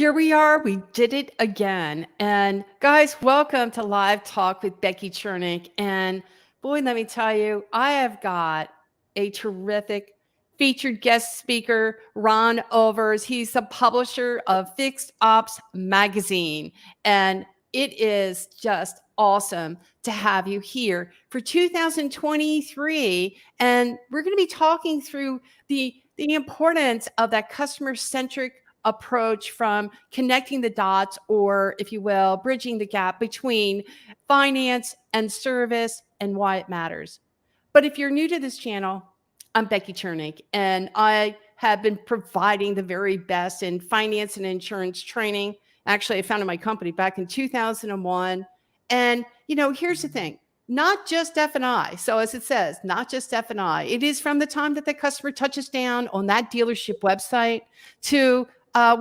here we are. We did it again. And guys, welcome to Live Talk with Becky Chernek. And boy, let me tell you, I have got a terrific featured guest speaker, Ron Overs. He's the publisher of Fixed Ops Magazine. And it is just awesome to have you here for 2023. And we're going to be talking through the importance of that customer-centric approach from connecting the dots, or if you will, bridging the gap between finance and service and why it matters. But if you're new to this channel, I'm Becky Chernek, and I have been providing the very best in finance and insurance training. Actually, I founded my company back in 2001. And, here's the thing. Not just F&I. So as it says, not just F&I. It is from the time that the customer touches down on that dealership website to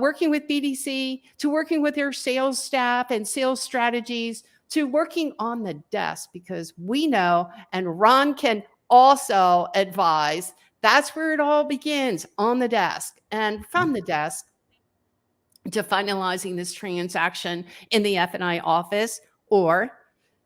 working with BDC, to working with their sales staff and sales strategies, to working on the desk, because we know, and Ron can also advise, that's where it all begins, on the desk. And from the desk to finalizing this transaction in the F&I office or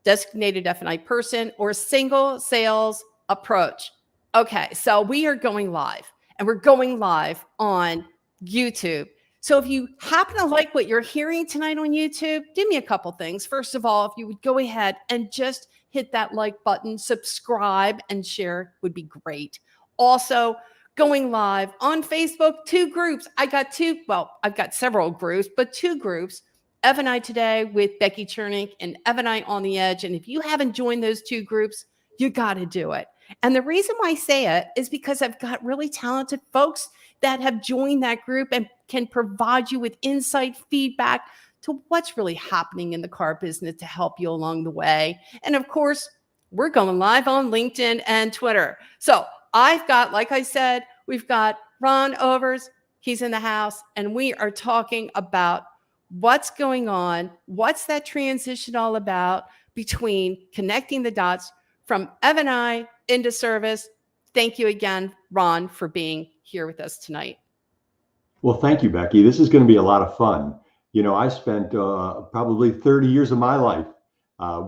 designated F&I person or single sales approach. Okay, so we are going live, and we're going live on YouTube. So if you happen to like what you're hearing tonight on YouTube, do me a couple things. First of all, if you would go ahead and just hit that like button, subscribe, and share would be great. Also, going live on Facebook, 2 groups. I've got several groups, but 2 groups. F&I Today with Becky Chernek and F&I on the Edge. And if you haven't joined those 2 groups, you got to do it. And the reason why I say it is because I've got really talented folks that have joined that group and can provide you with insight, feedback to what's really happening in the car business to help you along the way. And of course, we're going live on LinkedIn and Twitter. So I've got, like I said, we've got Ron Overs. He's in the house, and we are talking about what's going on, what's that transition all about between connecting the dots from F&I into service. Thank you again, Ron, for being here with us tonight. Well, thank you, Becky. This is going to be a lot of fun. I spent probably 30 years of my life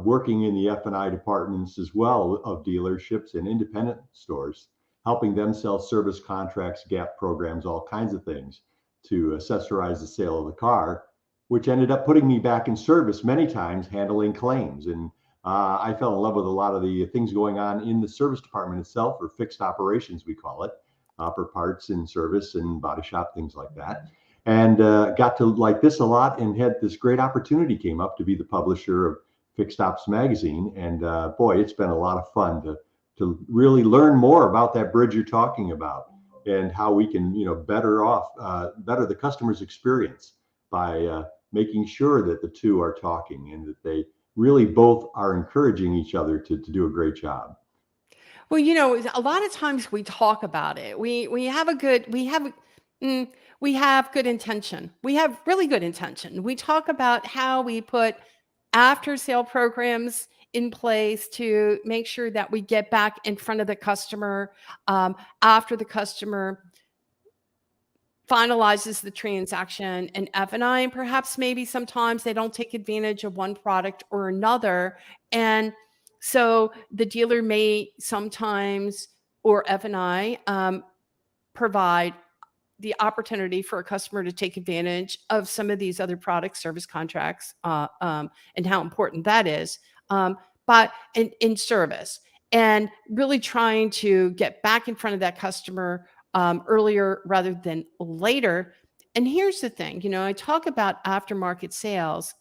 working in the F&I departments as well of dealerships and independent stores, helping them sell service contracts, gap programs, all kinds of things to accessorize the sale of the car, which ended up putting me back in service many times, handling claims. And I fell in love with a lot of the things going on in the service department itself, or fixed operations, we call it, for parts and service and body shop, things like that. And got to like this a lot, and had this great opportunity came up to be the publisher of Fixed Ops Magazine. And boy, it's been a lot of fun to really learn more about that bridge you're talking about, and how we can, better the customer's experience by making sure that the 2 are talking and that they really both are encouraging each other to do a great job. Well, a lot of times we talk about it. We have good intention. We have really good intention. We talk about how we put after sale programs in place to make sure that we get back in front of the customer after the customer finalizes the transaction and F&I, and perhaps maybe sometimes they don't take advantage of one product or another. And so the dealer may sometimes, or F&I, provide the opportunity for a customer to take advantage of some of these other products, service contracts, and how important that is, but in service, and really trying to get back in front of that customer earlier rather than later. And here's the thing, I talk about aftermarket sales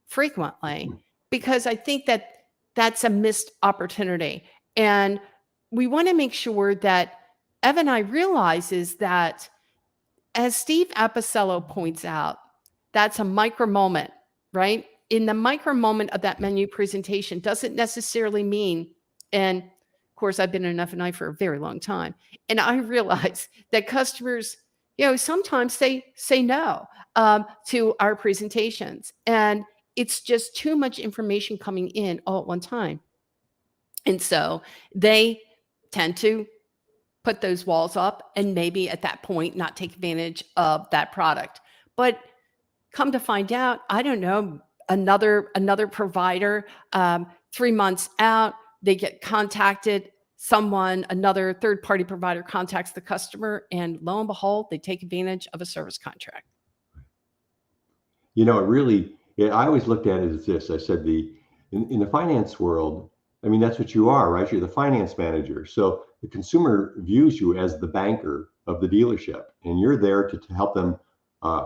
frequently because I think that that's a missed opportunity. And we want to make sure that F&I realizes that, as Steve Apicello points out, that's a micro moment, right? In the micro moment of that menu presentation doesn't necessarily mean, and of course, I've been in F&I for a very long time, and I realize that customers, sometimes say no to our presentations, and it's just too much information coming in all at one time. And so they tend to put those walls up and maybe at that point not take advantage of that product. But come to find out, I don't know, another provider, 3 months out, they get contacted. Another third party provider contacts the customer, and lo and behold, they take advantage of a service contract. You know, I always looked at it as this. I said, in the finance world, I mean, that's what you are, right? You're the finance manager. So the consumer views you as the banker of the dealership, and you're there to help them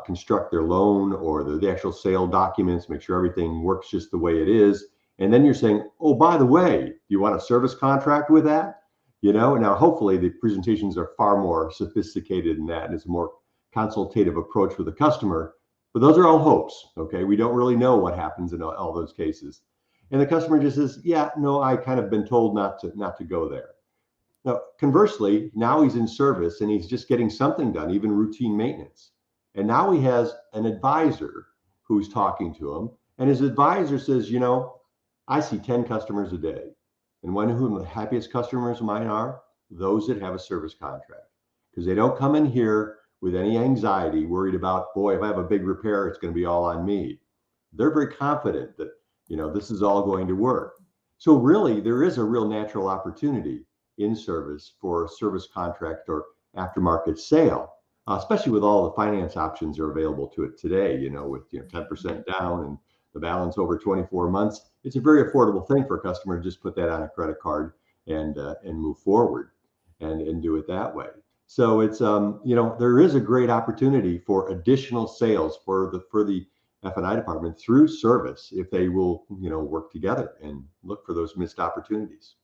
construct their loan or the actual sale documents, make sure everything works just the way it is. And then you're saying, oh, by the way, do you want a service contract with that? You know, now hopefully the presentations are far more sophisticated than that, and it's a more consultative approach with the customer. But those are all hopes, okay? We don't really know what happens in all those cases. And the customer just says, yeah, no, I kind of been told not to go there. Now, conversely, now he's in service and he's just getting something done, even routine maintenance. And now he has an advisor who's talking to him. And his advisor says, you know, I see 10 customers a day. And one of whom the happiest customers of mine are those that have a service contract, because they don't come in here with any anxiety, worried about, boy, if I have a big repair, it's going to be all on me. They're very confident that, you know, this is all going to work. So really, there is a real natural opportunity in service for a service contract or aftermarket sale, especially with all the finance options are available to it today, you know, with 10% down and the balance over 24 months. It's a very affordable thing for a customer to just put that on a credit card and move forward and do it that way. So it's there is a great opportunity for additional sales for the F&I department through service if they will work together and look for those missed opportunities.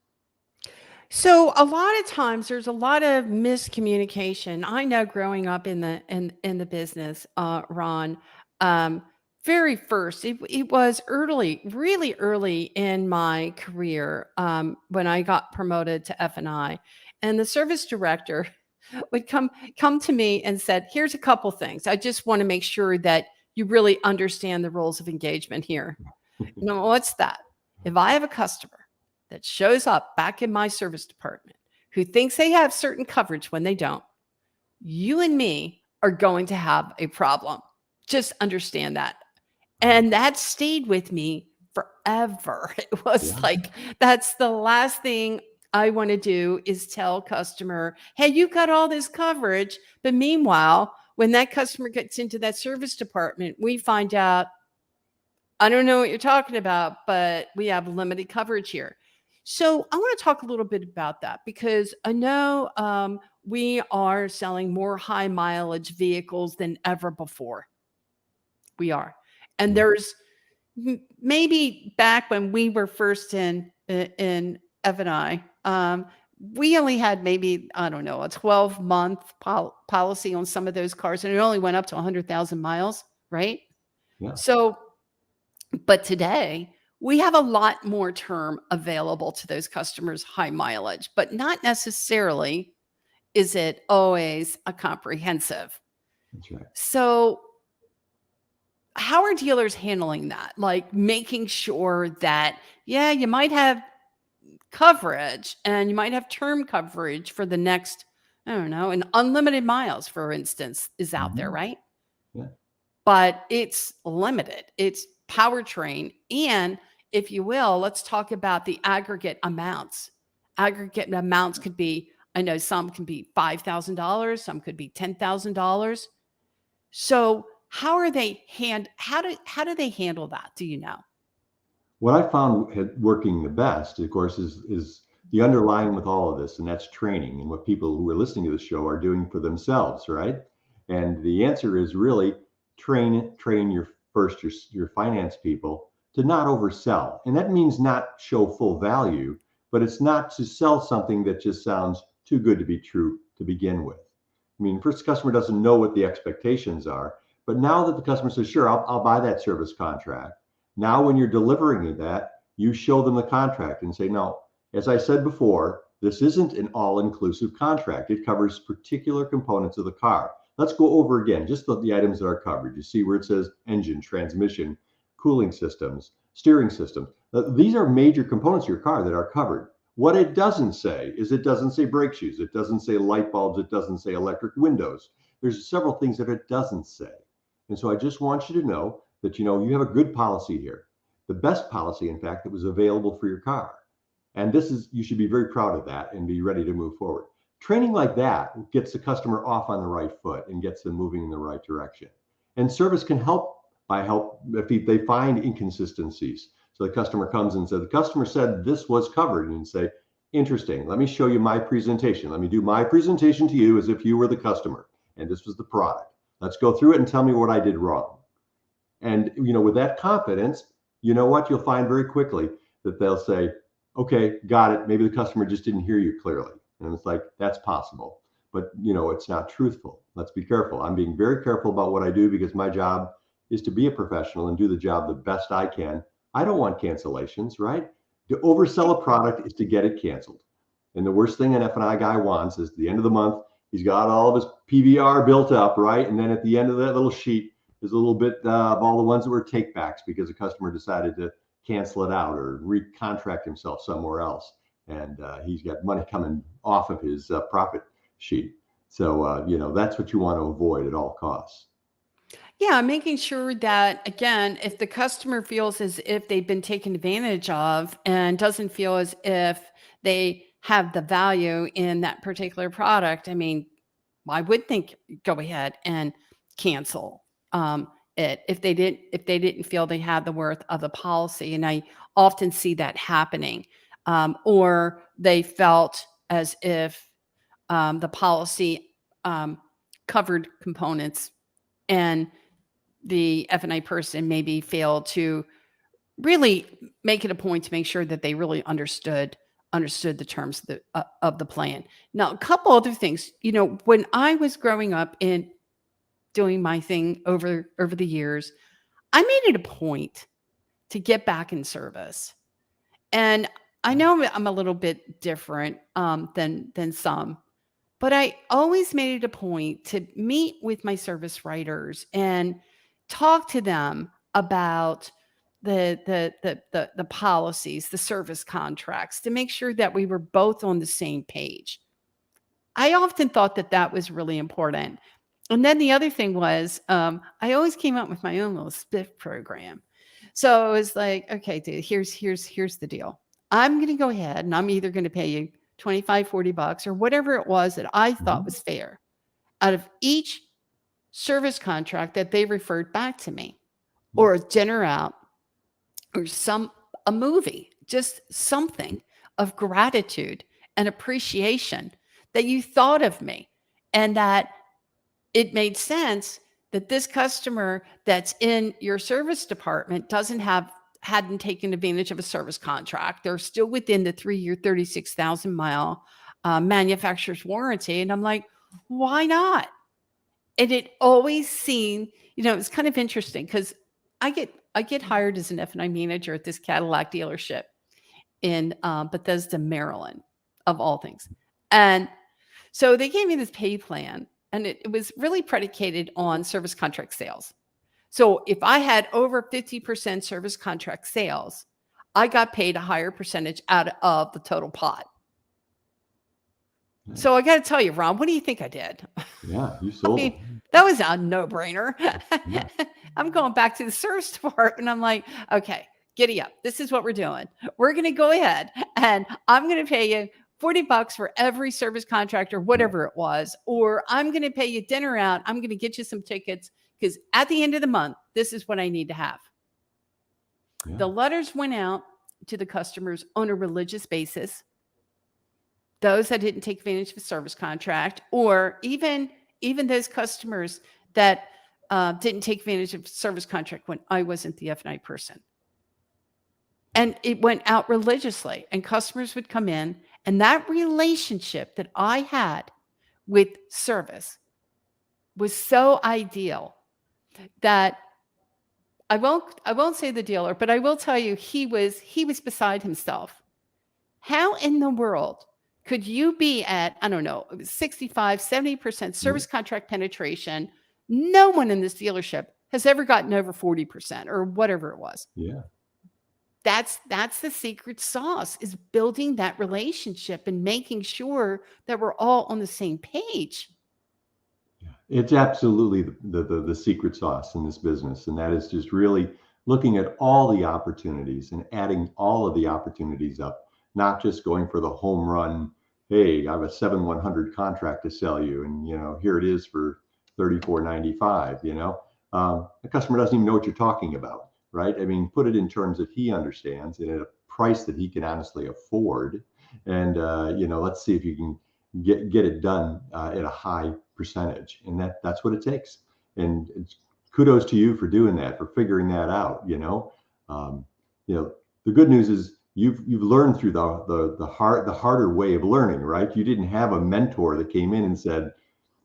So a lot of times there's a lot of miscommunication. I know growing up in the business, Ron, very first, it was early, really early in my career, when I got promoted to F&I, and the service director would come to me and said, "Here's a couple things. I just want to make sure that you really understand the rules of engagement here." You know, what's that? If I have a customer that shows up back in my service department who thinks they have certain coverage when they don't, you and me are going to have a problem. Just understand that. And that stayed with me forever. It was Yeah. like, that's the last thing I want to do is tell customer, hey, you've got all this coverage. But meanwhile, when that customer gets into that service department, we find out, I don't know what you're talking about, but we have limited coverage here. So I want to talk a little bit about that because I know we are selling more high mileage vehicles than ever before. We are. And Yeah. there's maybe back when we were first in F&I, we only had maybe, I don't know, a 12-month policy on some of those cars, and it only went up to 100,000 miles, right? Yeah. So, but today we have a lot more term available to those customers, high mileage, but not necessarily is it always a comprehensive. That's right. So how are dealers handling that? Like making sure that, yeah, you might have coverage and you might have term coverage for the next, I don't know, an unlimited miles, for instance, is out there, Mhm. right? Yeah. But it's limited. It's powertrain. And if you will, let's talk about the aggregate amounts. Aggregate amounts could be, I know some can be $5,000, some could be $10,000. So how do they handle that? Do you know? What I found working the best, of course, is the underlying with all of this, and that's training and what people who are listening to the show are doing for themselves, right? And the answer is really train your finance people to not oversell. And that means not show full value, but it's not to sell something that just sounds too good to be true to begin with. I mean, first the customer doesn't know what the expectations are, but now that the customer says, sure, I'll buy that service contract. Now, when you're delivering that, you show them the contract and say, no, as I said before, this isn't an all-inclusive contract. It covers particular components of the car. Let's go over again, just the items that are covered. You see where it says engine, transmission, cooling systems, steering system. These are major components of your car that are covered. What it doesn't say is it doesn't say brake shoes. It doesn't say light bulbs. It doesn't say electric windows. There's several things that it doesn't say. And so I just want you to know that, you have a good policy here. The best policy, in fact, that was available for your car. And you should be very proud of that and be ready to move forward. Training like that gets the customer off on the right foot and gets them moving in the right direction. And service can help if they find inconsistencies. So the customer comes and says, the customer said this was covered, and you say, interesting, let me show you my presentation. Let me do my presentation to you as if you were the customer and this was the product. Let's go through it and tell me what I did wrong. And, with that confidence, you know what, you'll find very quickly that they'll say, okay, got it. Maybe the customer just didn't hear you clearly. And it's like, that's possible. But, it's not truthful. Let's be careful. I'm being very careful about what I do because my job is to be a professional and do the job the best I can. I don't want cancellations, right? To oversell a product is to get it canceled. And the worst thing an F&I guy wants is at the end of the month, he's got all of his PVR built up, right? And then at the end of that little sheet, there's a little bit of all the ones that were takebacks because the customer decided to cancel it out or recontract himself somewhere else. And he's got money coming off of his profit sheet. So, that's what you want to avoid at all costs. Yeah, making sure that, again, if the customer feels as if they've been taken advantage of and doesn't feel as if they have the value in that particular product, I mean, I would think go ahead and cancel it if they didn't feel they had the worth of the policy. And I often see that happening. Or they felt as if the policy covered components and the F&I person maybe failed to really make it a point to make sure that they really understood the terms of the plan. Now, a couple other things, when I was growing up and doing my thing over the years, I made it a point to get back in service. And I know I'm a little bit different than some, but I always made it a point to meet with my service writers and talk to them about the policies, the service contracts, to make sure that we were both on the same page. I often thought that was really important. And then the other thing was, I always came up with my own little spiff program. So it was like, okay, dude, here's the deal. I'm going to go ahead and I'm either going to pay you 25, 40 bucks or whatever it was that I thought was fair out of each service contract that they referred back to me, or a dinner out, or a movie, just something of gratitude and appreciation that you thought of me and that it made sense that this customer that's in your service department hadn't taken advantage of a service contract. They're still within the 3-year, 36,000 mile manufacturer's warranty. And I'm like, why not? And it always seemed, it's kind of interesting because I get hired as an F&I manager at this Cadillac dealership in Bethesda, Maryland, of all things. And so they gave me this pay plan, and it was really predicated on service contract sales. So if I had over 50% service contract sales, I got paid a higher percentage out of the total pot. Nice. So I got to tell you, Ron, what do you think I did? Yeah, you sold it. That was a no-brainer. Yeah. I'm going back to the service department. I'm like, okay, giddy up. This is what we're doing. We're going to go ahead and I'm going to pay you 40 bucks for every service contract or whatever it was, or I'm going to pay you dinner out. I'm going to get you some tickets because at the end of the month, this is what I need to have. Yeah. The letters went out to the customers on a religious basis. Those that didn't take advantage of a service contract, or even those customers that didn't take advantage of service contract when I wasn't the F&I person. And it went out religiously, and customers would come in, and that relationship that I had with service was so ideal that I won't say the dealer, but I will tell you he was beside himself. How in the world could you be at, I don't know, 65, 70% service contract penetration? No one in this dealership has ever gotten over 40% or whatever it was. Yeah. That's the secret sauce, is building that relationship and making sure that we're all on the same page. Yeah. It's absolutely the secret sauce in this business, and that is just really looking at all the opportunities and adding all of the opportunities up, not just going for the home run. Hey, I have a 7/100 contract to sell you, and here it is for 34.95. The customer doesn't even know what you're talking about, right? I mean, put it in terms that he understands and at a price that he can honestly afford, and let's see if you can get it done at a high percentage, and that's what it takes. And it's kudos to you for doing that, for figuring that out. Um, the good news is you've learned through the harder way of learning, right? You didn't have a mentor that came in and said,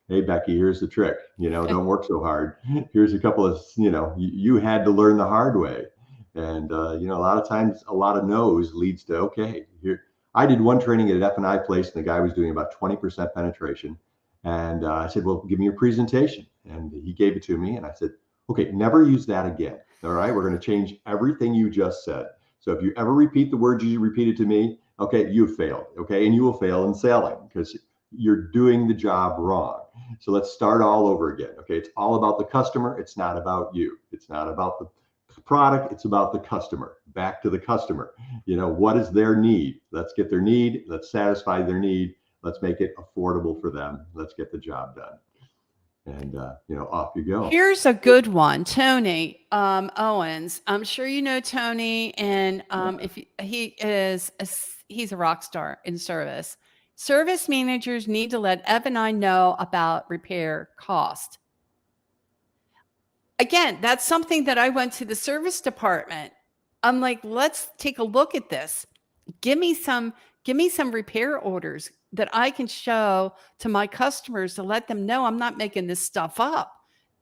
"Hey, Becky, here's the trick. Don't work so hard. Here's a couple of you had to learn the hard way." And a lot of times, a lot of no's leads to okay. Here, I did one training at an F&I place, and the guy was doing about 20% penetration. And I said, "Well, give me your presentation." And he gave it to me, and I said, "Okay, never use that again. All right, we're going to change everything you just said. So if you ever repeat the words you repeated to me, okay, you failed. Okay, and you will fail in selling because you're doing the job wrong. So let's start all over again. Okay, it's all about the customer. It's not about you. It's not about the product. It's about the customer. Back to the customer. What is their need? Let's get their need. Let's satisfy their need. Let's make it affordable for them. Let's get the job done." And off you go. Here's a good one, Tony Owens. I'm sure you know Tony, and if he's a rock star in service. Service managers need to let F&I know about repair cost. Again, that's something that I went to the service department. I'm like, let's take a look at this. Give me some repair orders that I can show to my customers to let them know I'm not making this stuff up.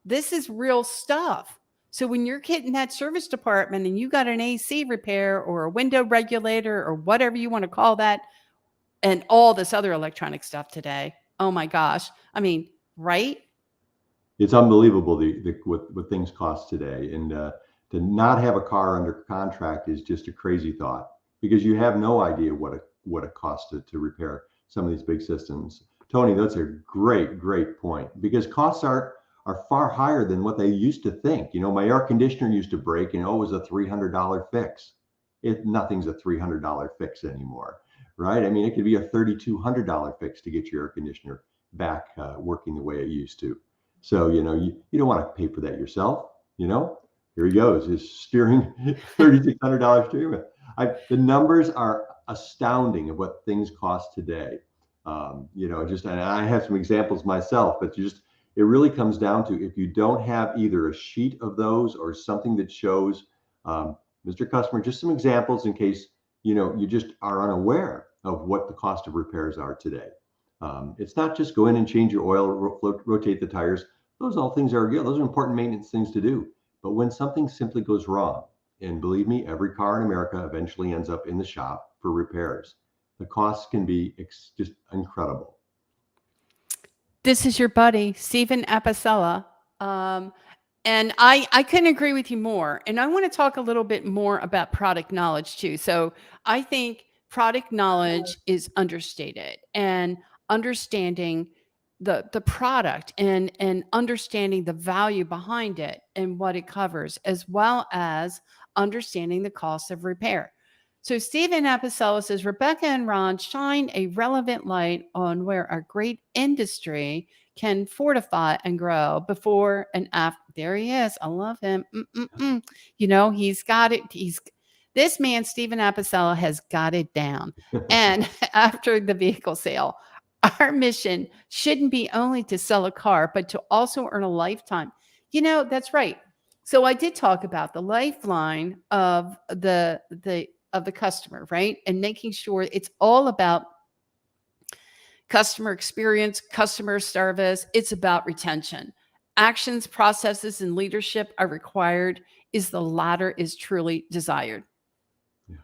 This is real stuff. So when you're hitting that service department and you got an AC repair or a window regulator or whatever you want to call that, and all this other electronic stuff today, oh my gosh. I mean, right? It's unbelievable what things cost today, and to not have a car under contract is just a crazy thought because you have no idea what it costs to repair some of these big systems. Tony, that's a great point because costs are far higher than what they used to think. My air conditioner used to break, and it was a $300 fix. Nothing's a $300 fix anymore, right? I mean, it could be a $3,200 fix to get your air conditioner back working the way it used to. So, you don't want to pay for that yourself. Here he goes, his steering, $3,600 steering. The numbers are astounding of what things cost today. And I have some examples myself, but it really comes down to if you don't have either a sheet of those or something that shows, Mr. Customer, just some examples in case, you just are unaware of what the cost of repairs are today. It's not just go in and change your oil, rotate the tires. Those things are important maintenance things to do. But when something simply goes wrong, and believe me, every car in America eventually ends up in the shop for repairs, the costs can be just incredible. This is your buddy, Stephen Apicella. And I couldn't agree with you more. And I want to talk a little bit more about product knowledge too. So I think product knowledge is understated, and understanding the product and understanding the value behind it and what it covers, as well as understanding the cost of repair. So Stephen Apicella says, Rebecca and Ron shine a relevant light on where our great industry can fortify and grow before and after. There he is. I love him. He's got it. This man, Stephen Apicella, has got it down. And after the vehicle sale, our mission shouldn't be only to sell a car, but to also earn a lifetime. That's right. So I did talk about the lifeline of the customer, right? And making sure it's all about customer experience, customer service. It's about retention. Actions, processes, and leadership are required. The latter is truly desired. Yeah,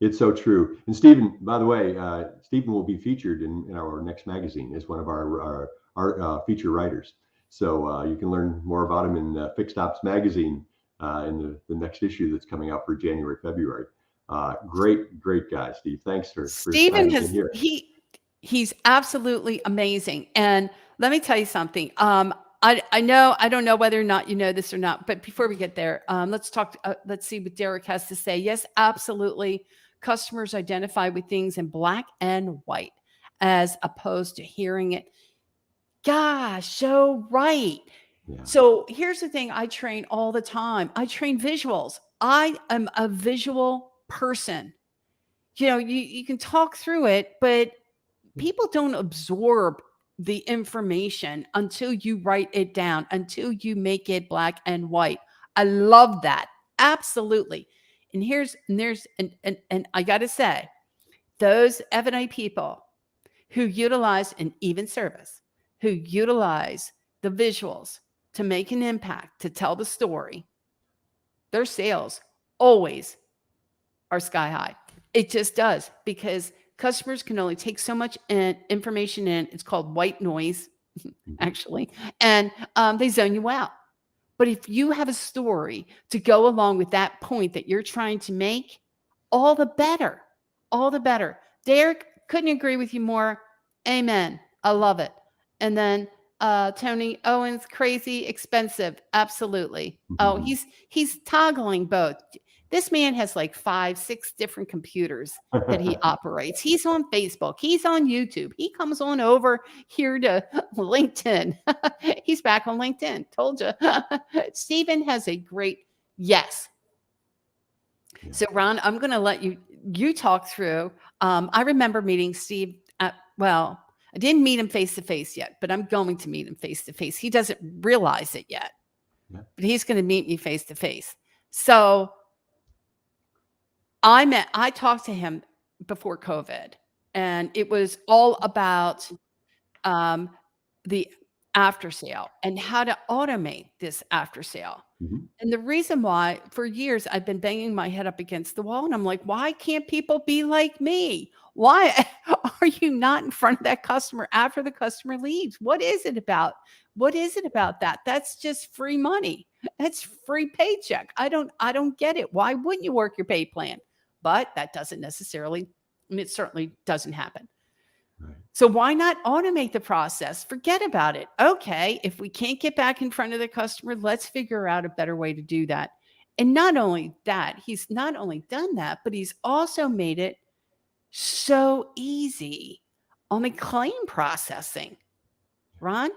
it's so true. And Stephen, by the way, Stephen will be featured in our next magazine as one of our feature writers. So you can learn more about him in Fixed Ops magazine in the next issue that's coming out for January, February. Great guy, Steve. Thanks for Stephen being here. He's absolutely amazing. And Let me tell you something. I know, I don't know whether or not you know this or not, but before we get there, let's talk. Let's see what Derek has to say. Yes, absolutely. Customers identify with things in black and white as opposed to hearing it. Gosh, so right. Yeah. So here's the thing I train all the time. I train visuals. I am a visual person. You can talk through it, but people don't absorb the information until you write it down, until you make it black and white. I love that. Absolutely. And I got to say, those F&I people who utilize an even service, who utilize the visuals to make an impact, to tell the story, their sales always are sky high. It just does, because customers can only take so much information in. It's called white noise, actually, and they zone you out. But if you have a story to go along with that point that you're trying to make, all the better. All the better. Derek, couldn't agree with you more. Amen. I love it. And then Tony Owens, crazy expensive. Absolutely. Oh, Mhm. he's toggling both. This man has like 5, 6 different computers that he operates. He's on Facebook. He's on YouTube. He comes on over here to LinkedIn. He's back on LinkedIn. Told you. Stephen has a great yes. Yeah. So Ron, I'm going to let you talk through. I remember meeting Steve well, I didn't meet him face to face yet, but I'm going to meet him face to face. He doesn't realize it yet, Yeah. but he's going to meet me face to face. So I talked to him before COVID, and it was all about the after sale and how to automate this after sale. Mhm. And the reason why, for years, I've been banging my head up against the wall, and I'm like, why can't people be like me? Why are you not in front of that customer after the customer leaves? What is it about? What is it about that? That's just free money. That's free paycheck. I don't get it. Why wouldn't you work your pay plan? But that doesn't necessarily, and it certainly doesn't happen. Right. So why not automate the process? Forget about it. Okay, if we can't get back in front of the customer, let's figure out a better way to do that. And not only that, he's not only done that, but he's also made it so easy on the claim processing. Ron?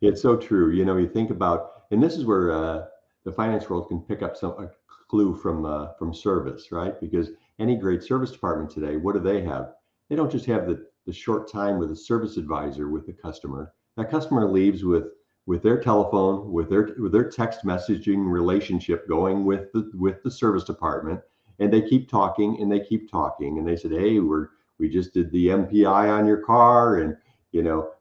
It's so true. You think about, and this is where the finance world can pick up some a clue from service, right? Because any great service department today, what do they have? They don't just have the short time with a service advisor with the customer. That customer leaves with their telephone, with their text messaging relationship going with the service department, and they keep talking and they keep talking, and they said, "Hey, we just did the MPI on your car, and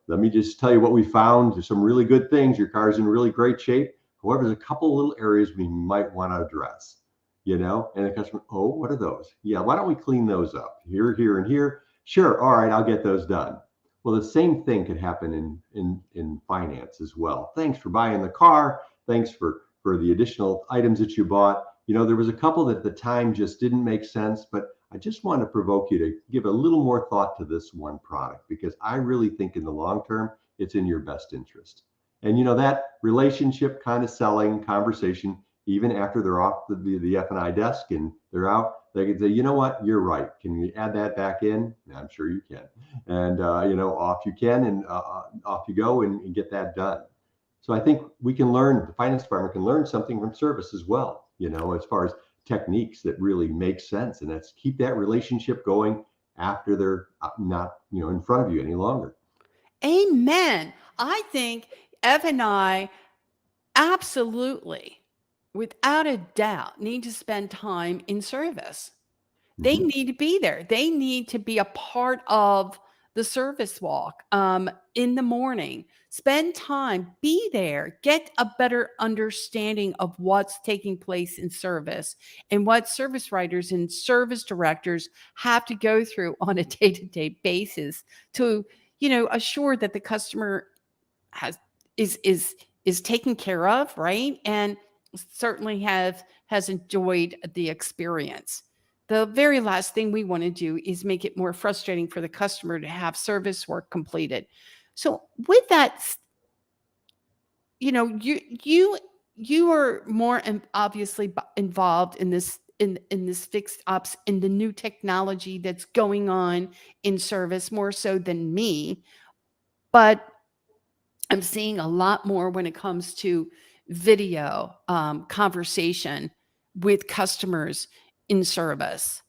let me just tell you what we found. There's some really good things. Your car's in really great shape. However, there's a couple little areas we might want to address, and the customer, oh, what are those? Yeah, why don't we clean those up? Here, here, and here. Sure, all right, I'll get those done. Well, the same thing could happen in finance as well. Thanks for buying the car. Thanks for the additional items that you bought. There was a couple that at the time just didn't make sense, but I just want to provoke you to give a little more thought to this one product, because I really think in the long term, it's in your best interest. And that relationship kind of selling conversation, even after they're off the F&I desk and they're out, they can say, you know what, you're right. Can you add that back in? I'm sure you can. And, off you can, and off you go and get that done. So I think the finance department can learn something from service as well, as far as techniques that really make sense. And that's keep that relationship going after they're not, in front of you any longer. Amen. I think Ev and I absolutely, without a doubt, need to spend time in service. They Mhm. need to be there. They need to be a part of the service walk in the morning. Spend time, be there, get a better understanding of what's taking place in service and what service writers and service directors have to go through on a day-to-day basis to, assure that the customer has is taken care of, right? And certainly has enjoyed the experience. The very last thing we want to do is make it more frustrating for the customer to have service work completed. So with that, you are more obviously involved in this in this fixed ops in the new technology that's going on in service more so than me, but I'm seeing a lot more when it comes to video conversation with customers in service.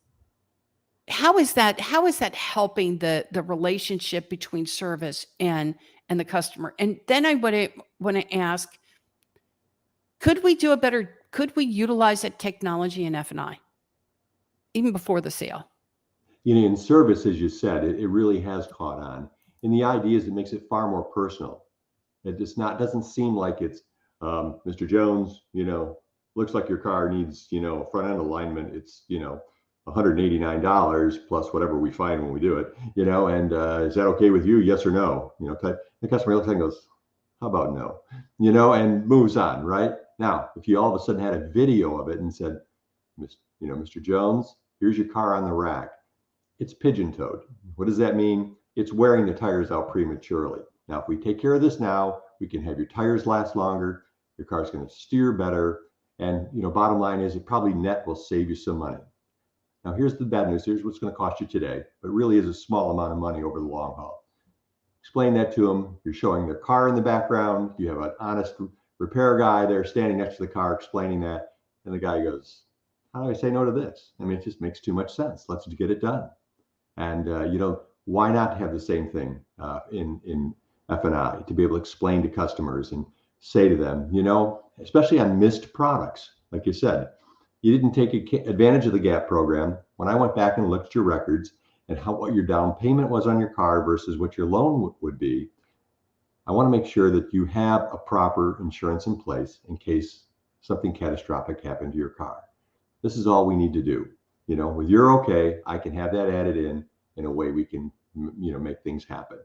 How is that helping the relationship between service and the customer? And then I want to ask, could we utilize that technology in F&I even before the sale? In service, as you said, it really has caught on. And the idea is it makes it far more personal. It just not doesn't seem like it's Mr. Jones, looks like your car needs, front end alignment. It's, $189 plus whatever we find when we do it, and is that okay with you? Yes or no? The customer looks and goes, how about no? And moves on, right? Now, if you all of a sudden had a video of it and said, Mr. Jones, here's your car on the rack. It's pigeon toed. What does that mean? It's wearing the tires out prematurely. Now, if we take care of this now, we can have your tires last longer. Your car's going to steer better. And, bottom line is it probably net will save you some money. Now, here's the bad news. Here's what's going to cost you today, but really is a small amount of money over the long haul. Explain that to them. You're showing their car in the background. You have an honest repair guy there standing next to the car explaining that. And the guy goes, how do I say no to this? I mean, it just makes too much sense. Let's get it done. And, why not have the same thing in F&I to be able to explain to customers and say to them, especially on missed products, like you said, you didn't take advantage of the GAP program. When I went back and looked at your records and what your down payment was on your car versus what your loan would be, I want to make sure that you have a proper insurance in place in case something catastrophic happened to your car. This is all we need to do. With your okay, I can have that added in a way we can, make things happen.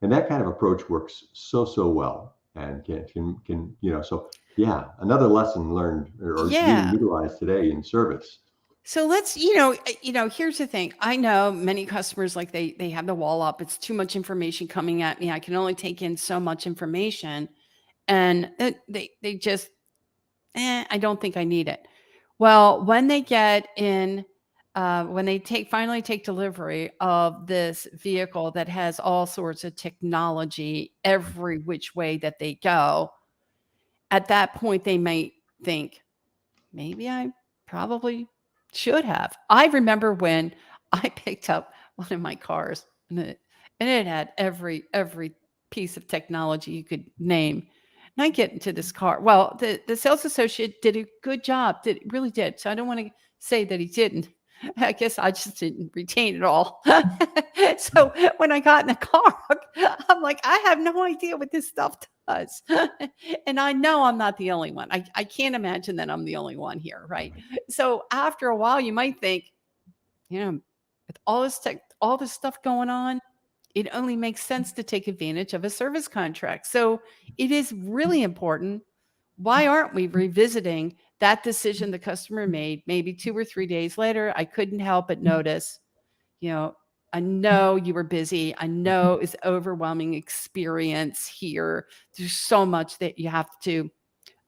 And that kind of approach works so well and can so yeah, another lesson learned or being Yeah. utilized today in service. So let's, here's the thing. I know many customers like they have the wall up. It's too much information coming at me. I can only take in so much information, and they just, I don't think I need it. Well, when they get in, when they finally take delivery of this vehicle that has all sorts of technology every which way that they go, at that point they might think, maybe I probably should have. I remember when I picked up one of my cars and it had every piece of technology you could name. And I get into this car. Well, the sales associate did a good job. Really did. So I don't want to say that he didn't. I guess I just didn't retain it all. So when I got in the car, I'm like, I have no idea what this stuff does. And I know I'm not the only one. I can't imagine that I'm the only one here, right? So after a while, you might think, with all this stuff going on, it only makes sense to take advantage of a service contract. So it is really important. Why aren't we revisiting that decision the customer made maybe 2 or 3 days later? I couldn't help but notice, I know you were busy. I know it's overwhelming experience here. There's so much that you have to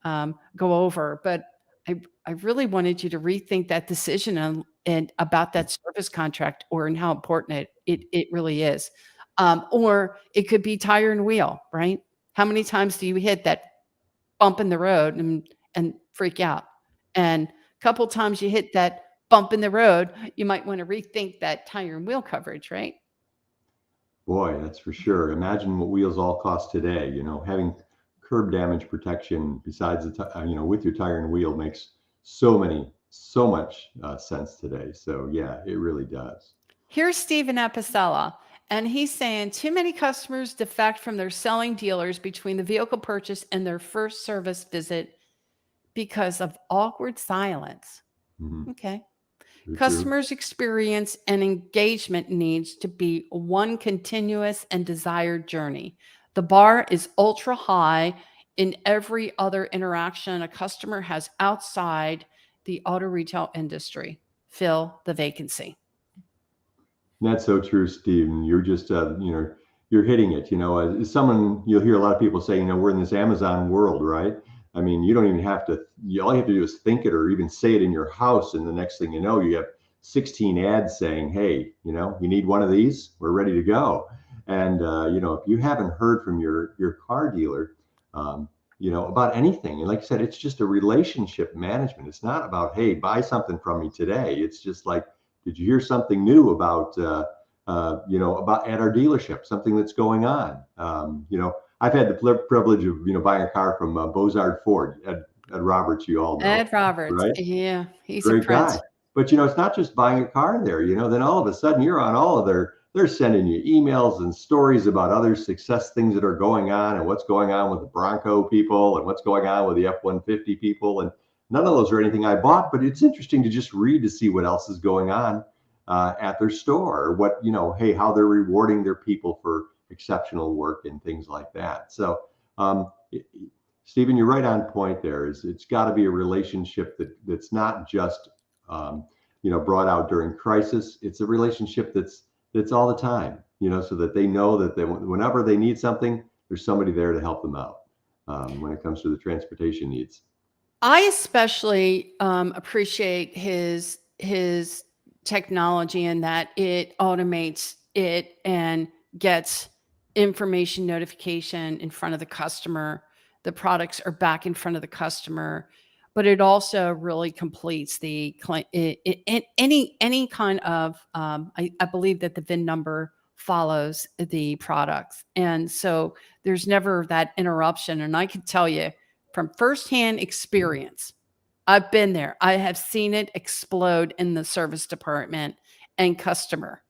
go over, but I really wanted you to rethink that decision and about that service contract and how important it really is. Or it could be tire and wheel, right? How many times do you hit that bump in the road and freak out? And a couple times you hit that bump in the road, you might want to rethink that tire and wheel coverage, right? Boy, that's for sure. Imagine what wheels all cost today. Having curb damage protection besides with your tire and wheel makes so much sense today. So yeah, it really does. Here's Stephen Apicella, and he's saying too many customers defect from their selling dealers between the vehicle purchase and their first service visit because of awkward silence. Mhm. Okay. True, true. Customers' experience and engagement needs to be one continuous and desired journey. The bar is ultra high in every other interaction a customer has outside the auto retail industry. Fill the vacancy. That's so true, Steve. And you're just, you're hitting it. As someone, you'll hear a lot of people say, we're in this Amazon world, right? I mean, you don't even have to, all you have to do is think it or even say it in your house. And the next thing you know, you have 16 ads saying, hey, you need one of these, we're ready to go. And, if you haven't heard from your car dealer, about anything, and like I said, it's just a relationship management. It's not about, hey, buy something from me today. It's just like, did you hear something new about, about at our dealership, something that's going on? I've had the privilege of, buying a car from Bozard Ford, Ed Roberts, you all know, Ed Roberts. right? Yeah, he's a Great prince. guy. But it's not just buying a car there, then all of a sudden you're on all of they're sending you emails and stories about other success things that are going on and what's going on with the Bronco people and what's going on with the F-150 people. And none of those are anything I bought, but it's interesting to just read to see what else is going on at their store, or what, hey, how they're rewarding their people for exceptional work and things like that. So, Stephen, you're right on point there. It's got to be a relationship that's not just brought out during crisis. It's a relationship that's all the time, so that they know that whenever they need something, there's somebody there to help them out when it comes to the transportation needs. I especially appreciate his technology in that it automates it and gets information notification in front of the customer. The products are back in front of the customer, but it also really completes the any kind of. I believe that the VIN number follows the products, and so there's never that interruption. And I can tell you from firsthand experience, I've been there. I have seen it explode in the service department and customer,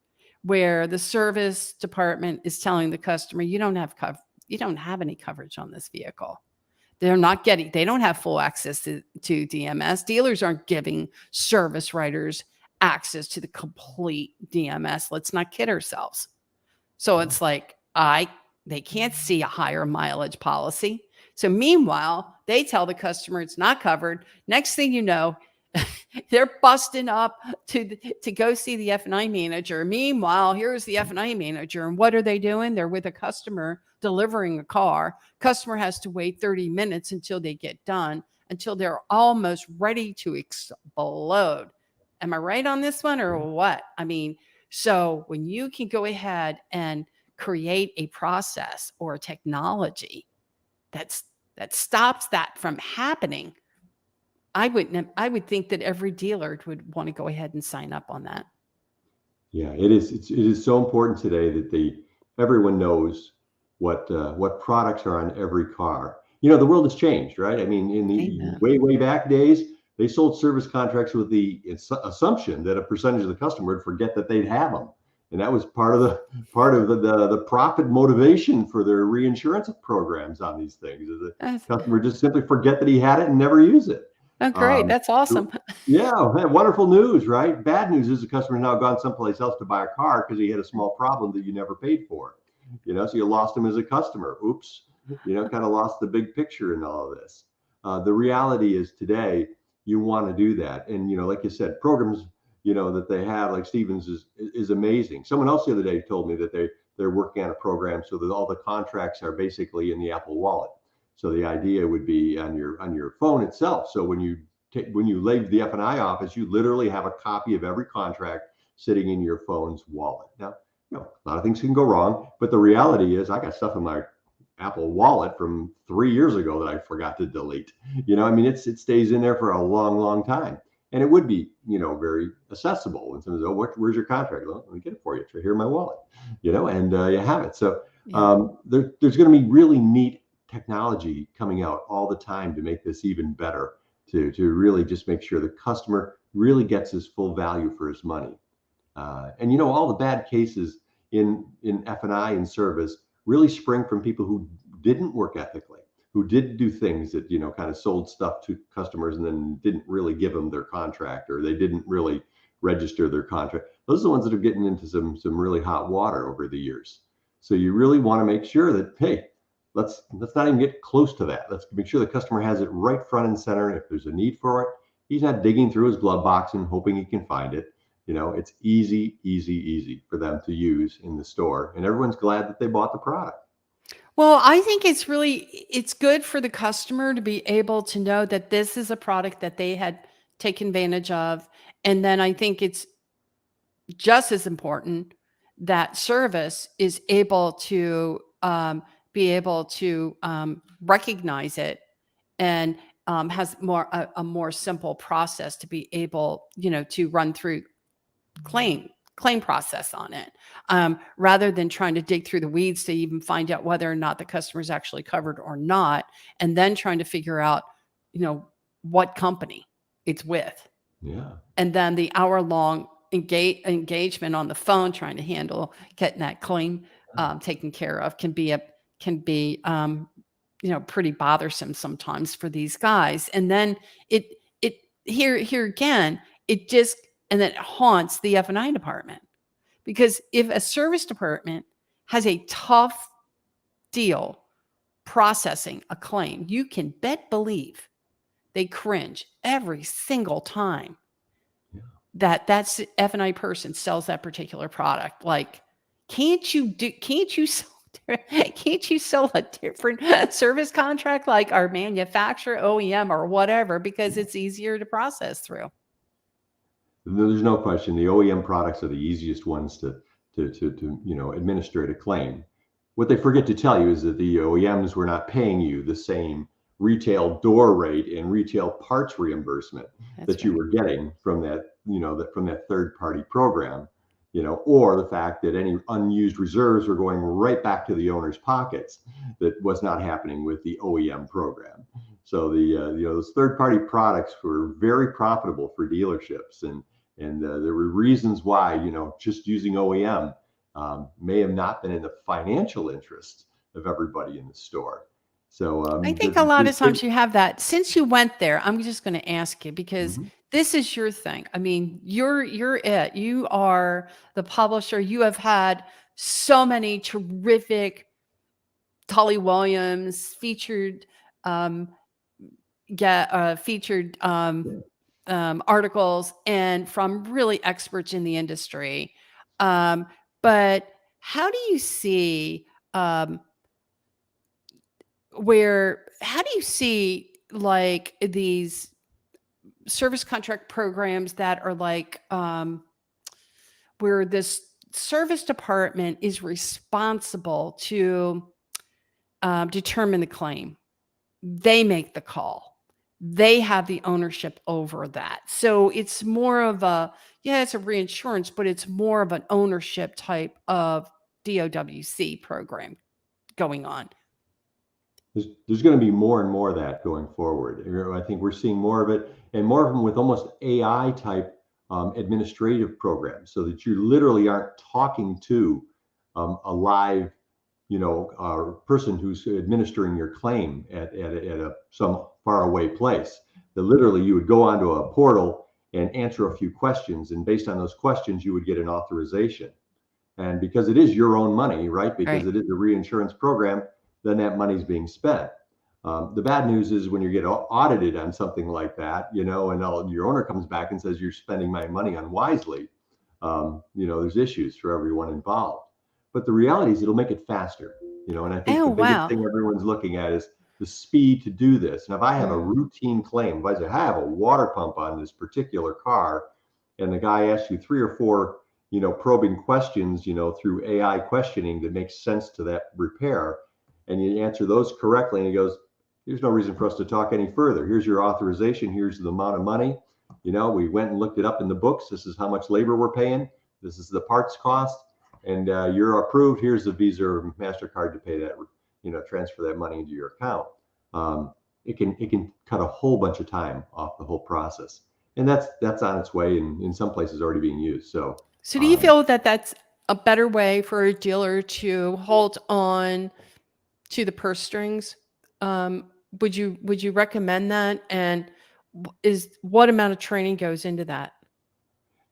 where the service department is telling the customer, you don't have any coverage on this vehicle. They don't have full access to DMS. Dealers aren't giving service writers access to the complete DMS. Let's not kid ourselves. So it's like, they can't see a higher mileage policy. So meanwhile, they tell the customer it's not covered. Next thing you know, they're busting up to go see the F&I manager. Meanwhile, here's the F&I manager. And what are they doing? They're with a customer delivering a car. Customer has to wait 30 minutes until they get done, until they're almost ready to explode. Am I right on this one or what? I mean, so when you can go ahead and create a process or a technology that stops that from happening, I would think that every dealer would want to go ahead and sign up on that. Yeah, it is. It is so important today that everyone knows what products are on every car. The world has changed, right? I mean, in the Amen. way back days, they sold service contracts with the assumption that a percentage of the customer would forget that they'd have them, and that was part of the profit motivation for their reinsurance programs on these things. Is the customer just simply forget that he had it and never use it. Oh, great. That's awesome. Yeah, wonderful news, right? Bad news is the customer's now gone someplace else to buy a car because he had a small problem that you never paid for. So you lost him as a customer. Oops, kind of lost the big picture in all of this. The reality is today, you want to do that. And, like you said, programs, that they have, like Stevens is amazing. Someone else the other day told me that they're working on a program so that all the contracts are basically in the Apple Wallet. So the idea would be on your phone itself. So when you leave the F&I office, you literally have a copy of every contract sitting in your phone's wallet. Now, a lot of things can go wrong, but the reality is I got stuff in my Apple Wallet from 3 years ago that I forgot to delete. It stays in there for a long, long time. And it would be, very accessible. And someone says, where's your contract? Well, let me get it for you. It's right here in my wallet, and you have it. So there's going to be really neat technology coming out all the time to make this even better, to really just make sure the customer really gets his full value for his money. And all the bad cases in F&I and service really spring from people who didn't work ethically, who did do things that, kind of sold stuff to customers and then didn't really give them their contract, or they didn't really register their contract. Those are the ones that are getting into some really hot water over the years. So you really want to make sure that, hey, let's not even get close to that. Let's make sure the customer has it right front and center. And if there's a need for it, he's not digging through his glove box and hoping he can find it. It's easy for them to use in the store, and everyone's glad that they bought the product. Well, I think it's good for the customer to be able to know that this is a product that they had taken advantage of. And then I think it's just as important that service is able to be able to recognize it and has a more simple process to be able, to run through claim process on it, rather than trying to dig through the weeds to even find out whether or not the customer is actually covered or not, and then trying to figure out, what company it's with. Yeah. And then the hour-long engagement on the phone trying to handle getting that claim taken care of can be pretty bothersome sometimes for these guys. And then it here again, and then it haunts the F&I department, because if a service department has a tough deal processing a claim, you can believe they cringe every single time that's F&I person sells that particular product. Like, can't you sell a different service contract, like our manufacturer, OEM, or whatever, because it's easier to process through? There's no question the OEM products are the easiest ones to administrate a claim. What they forget to tell you is that the OEMs were not paying you the same retail door rate and retail parts reimbursement that you were getting from that, from that third party program, or the fact that any unused reserves were going right back to the owner's pockets. That was not happening with the OEM program. So those third party products were very profitable for dealerships, and there were reasons why, just using OEM may have not been in the financial interest of everybody in the store. So I think a lot of times you have that. Since you went there, I'm just going to ask you, because this is your thing. I mean, you're it. You are the publisher. You have had so many terrific Tully Williams featured articles, and from really experts in the industry. But how do you see like these service contract programs that are like where this service department is responsible to determine the claim? They make the call. They have the ownership over that. So it's more of it's a reinsurance, but it's more of an ownership type of DOWC program going on. There's going to be more and more of that going forward. I think we're seeing more of it, and more of them with almost AI type administrative programs, so that you literally aren't talking to a live, person who's administering your claim at some faraway place. That literally you would go onto a portal and answer a few questions, and based on those questions, you would get an authorization. And because it is your own money, right? Because it is a reinsurance program, then that money's being spent. The bad news is when you get audited on something like that, and your owner comes back and says you're spending my money unwisely. There's issues for everyone involved. But the reality is it'll make it faster, and I think the biggest thing everyone's looking at is the speed to do this. And if I have a routine claim, if I say I have a water pump on this particular car, and the guy asks you 3 or 4, probing questions, through AI questioning that makes sense to that repair, and you answer those correctly, and he goes, "There's no reason for us to talk any further. Here's your authorization. Here's the amount of money. We went and looked it up in the books. This is how much labor we're paying. This is the parts cost, and you're approved. Here's the Visa or MasterCard to pay that, transfer that money into your account." It can cut a whole bunch of time off the whole process, and that's on its way, and in some places already being used. So do you feel that that's a better way for a dealer to hold on to the purse strings? Would you recommend that? And what amount of training goes into that?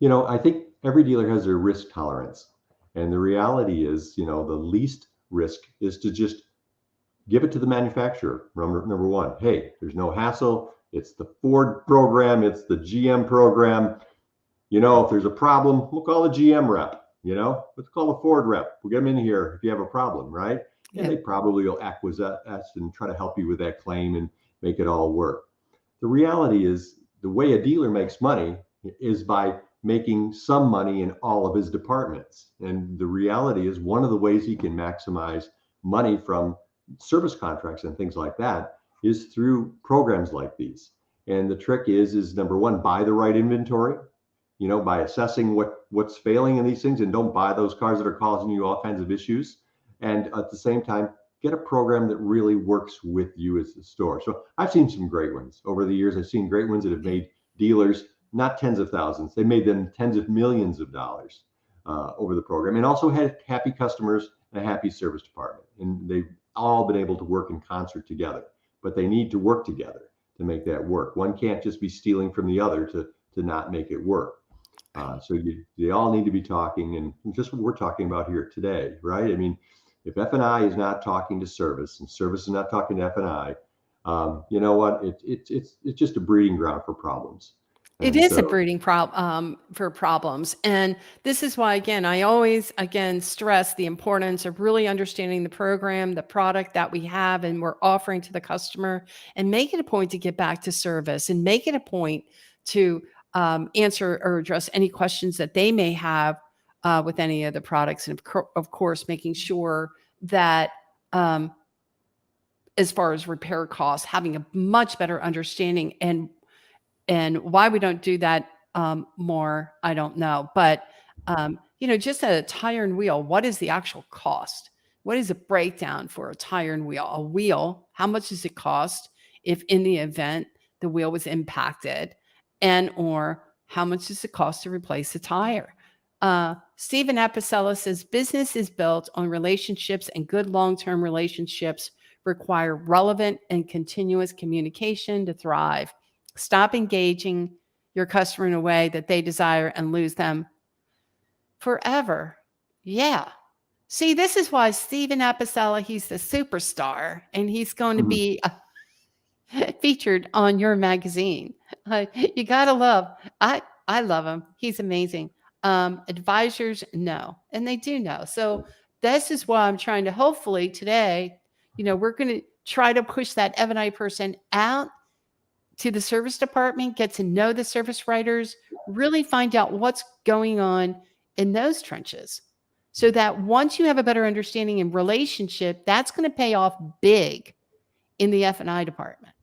I think every dealer has their risk tolerance, and the reality is, the least risk is to just give it to the manufacturer. Number one, hey, there's no hassle. It's the Ford program. It's the GM program. If there's a problem, we'll call the GM rep. Let's call the Ford rep. We'll get them in here if you have a problem, right? And Yep. they probably will acquiesce and try to help you with that claim and make it all work. The reality is the way a dealer makes money is by making some money in all of his departments. And the reality is one of the ways he can maximize money from service contracts and things like that is through programs like these. And the trick is number one, buy the right inventory, by assessing what's failing in these things, and don't buy those cars that are causing you all kinds of issues. And at the same time, get a program that really works with you as a store. So I've seen some great ones over the years. I've seen great ones that have made dealers not tens of thousands, they made them tens of millions of dollars over the program, and also had happy customers and a happy service department. And they've all been able to work in concert together, but they need to work together to make that work. One can't just be stealing from the other to not make it work. So they all need to be talking, and just what we're talking about here today, right? I mean, if F&I is not talking to service and service is not talking to F&I, you know what? It's just a breeding ground for problems. It And is a so, breeding for problems. And this is why, again, I always, again, stress the importance of really understanding the program, the product that we have and we're offering to the customer, and make it a point to get back to service and make it a point to answer or address any questions that they may have with any of the products. And of course, making sure that as far as repair costs, having a much better understanding and why we don't do that more, I don't know. But just a tire and wheel, what is the actual cost? What is a breakdown for a tire and wheel? A wheel, how much does it cost if in the event the wheel was impacted? And or how much does it cost to replace the tire? Stephen Apicella says business is built on relationships, and good long-term relationships require relevant and continuous communication to thrive. Stop engaging your customer in a way that they desire and lose them forever. Yeah. See, this is why Stephen Apicella, he's the superstar, and he's going to be featured on your magazine. You gotta love. I love him. He's amazing. Advisors know, and they do know. So this is why I'm trying to hopefully today, we're going to try to push that F&I person out to the service department, get to know the service writers, really find out what's going on in those trenches. So that once you have a better understanding and relationship, that's going to pay off big in the F&I department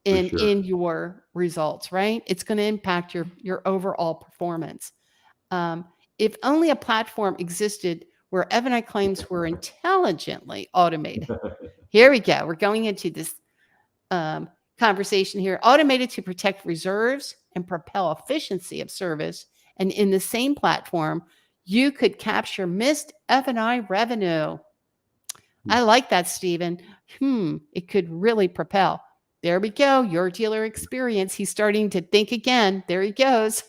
and sure. in your results, right? It's going to impact your overall performance. If only a platform existed where F&I claims were intelligently automated. Here we go. We're going into this conversation here. Automated to protect reserves and propel efficiency of service. And in the same platform, you could capture missed F&I revenue. I like that, Stephen. It could really propel. There we go. Your dealer experience. He's starting to think again. There he goes.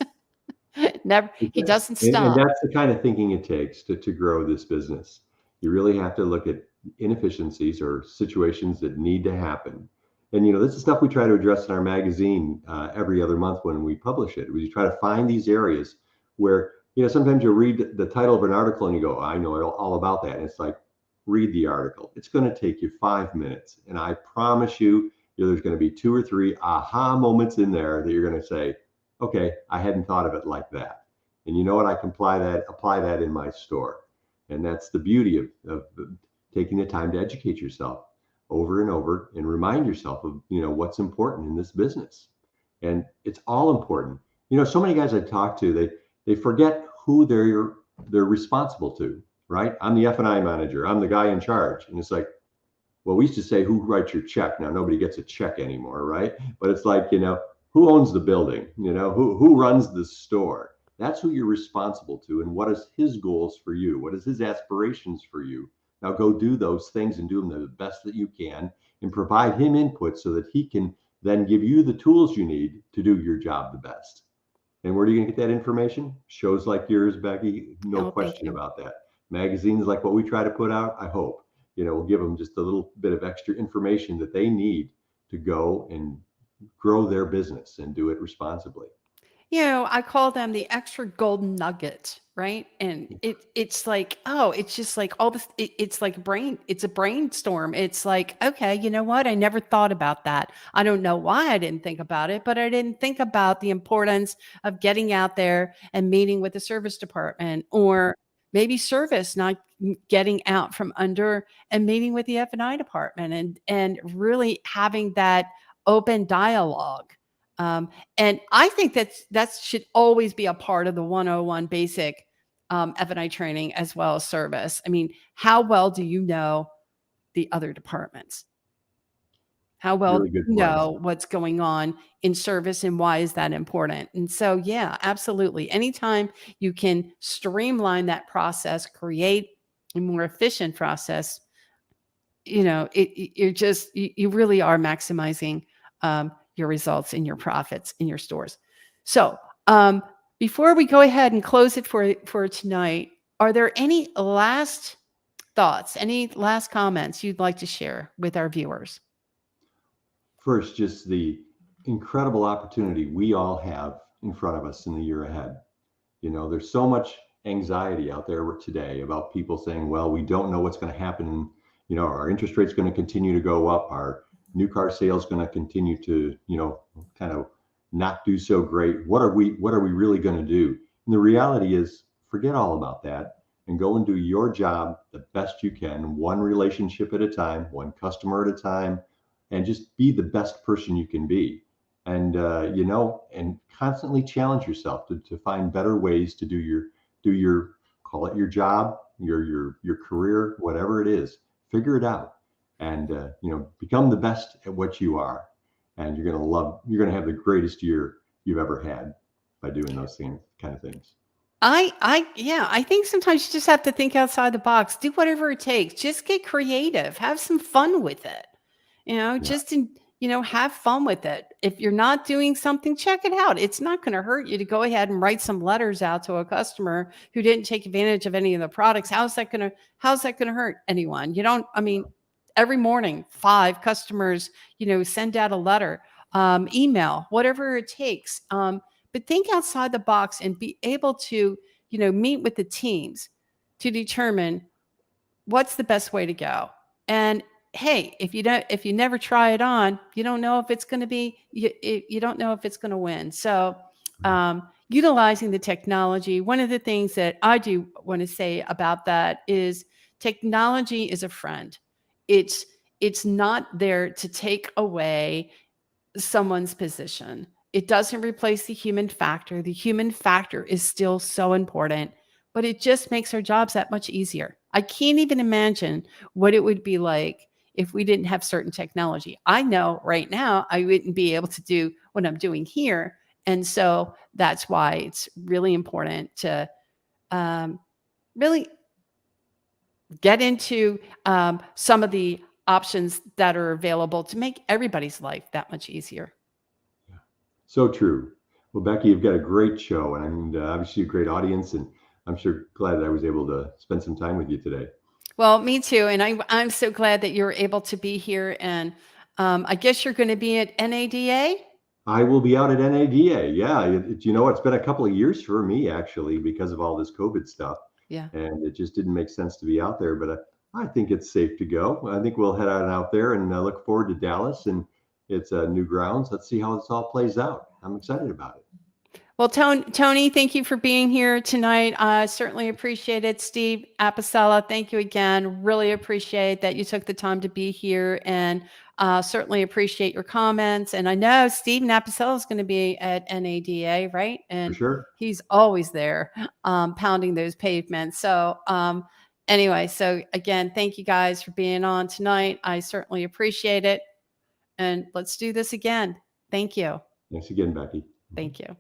He doesn't stop. And that's the kind of thinking it takes to grow this business. You really have to look at inefficiencies or situations that need to happen. And this is stuff we try to address in our magazine every other month when we publish it. We try to find these areas where sometimes you'll read the title of an article and you go, I know all about that. And it's like, read the article. It's going to take you 5 minutes, and I promise you, there's going to be 2 or 3 aha moments in there that you're going to say, okay, I hadn't thought of it like that. And you know what? I can apply that in my store. And that's the beauty of taking the time to educate yourself over and over and remind yourself of, what's important in this business. And it's all important. So many guys I talk to, they forget who they're responsible to, right? I'm the F&I manager. I'm the guy in charge. And it's like, well, we used to say, who writes your check? Now nobody gets a check anymore, right? But it's like, who owns the building? Who runs the store? That's who you're responsible to. And what is his goals for you? What is his aspirations for you? Now go do those things and do them the best that you can, and provide him input so that he can then give you the tools you need to do your job the best. And where are you going to get that information? Shows like yours, Becky, no question about that. Magazines like what we try to put out, I hope, will give them just a little bit of extra information that they need to go and grow their business and do it responsibly. I call them the extra golden nugget, right? And it's like, oh, it's just like all this, it's like it's a brainstorm. It's like, okay, you know what? I never thought about that. I don't know why I didn't think about it, but I didn't think about the importance of getting out there and meeting with the service department, or maybe service not getting out from under and meeting with the F&I department, and really having that open dialogue. And I think that should always be a part of the 101 basic F&I training, as well as service. I mean, how well do you know the other departments? How well Really do good you points. know what's going on in service, and why is that important? And so, yeah, absolutely. Anytime you can streamline that process, create a more efficient process, you really are maximizing your results and your profits in your stores. So before we go ahead and close it for tonight, are there any last thoughts, any last comments you'd like to share with our viewers? First, just the incredible opportunity we all have in front of us in the year ahead. There's so much anxiety out there today about people saying, well, we don't know what's going to happen. Our interest rate's going to continue to go up. Our new car sales going to continue to, kind of not do so great. What are we really going to do? And the reality is, forget all about that and go and do your job the best you can, one relationship at a time, one customer at a time, and just be the best person you can be. And and constantly challenge yourself to find better ways to do your call it your job, your career, whatever it is. Figure it out, and become the best at what you are. And you're gonna have the greatest year you've ever had by doing those kind of things. I think sometimes you just have to think outside the box. Do whatever it takes. Just get creative. Have some fun with it. Yeah, Just have fun with it. If you're not doing something, check it out. It's not going to hurt you to go ahead and write some letters out to a customer who didn't take advantage of any of the products. How's that going to hurt anyone? I mean, every morning, 5 customers, send out a letter, email, whatever it takes. But think outside the box and be able to, meet with the teams to determine what's the best way to go. And hey, if you never try it on, you don't know if it's going to be, you don't know if it's going to win. So, utilizing the technology, one of the things that I do want to say about that is technology is a friend. It's not there to take away someone's position. It doesn't replace the human factor. The human factor is still so important, but it just makes our jobs that much easier. I can't even imagine what it would be like if we didn't have certain technology. I know right now I wouldn't be able to do what I'm doing here. And so that's why it's really important to really get into some of the options that are available to make everybody's life that much easier. yeah. So true. Well, Becky, you've got a great show, and obviously a great audience, and I'm sure glad that I was able to spend some time with you today. Well, me too. And I'm so glad that you're able to be here. And I guess you're going to be at NADA? I will be out at NADA. Yeah, it's been a couple of years for me actually because of all this COVID stuff. Yeah. And it just didn't make sense to be out there. But I think it's safe to go. I think we'll head out there, and look forward to Dallas. And it's new grounds. Let's see how this all plays out. I'm excited about it. Well, Tony, thank you for being here tonight. I certainly appreciate it. Steve Apicella, thank you again. Really appreciate that you took the time to be here, and certainly appreciate your comments. And I know Steve Apicella is going to be at NADA, right? And For sure. he's always there pounding those pavements. So anyway, so again, thank you guys for being on tonight. I certainly appreciate it. And let's do this again. Thank you. Thanks again, Becky. Thank you.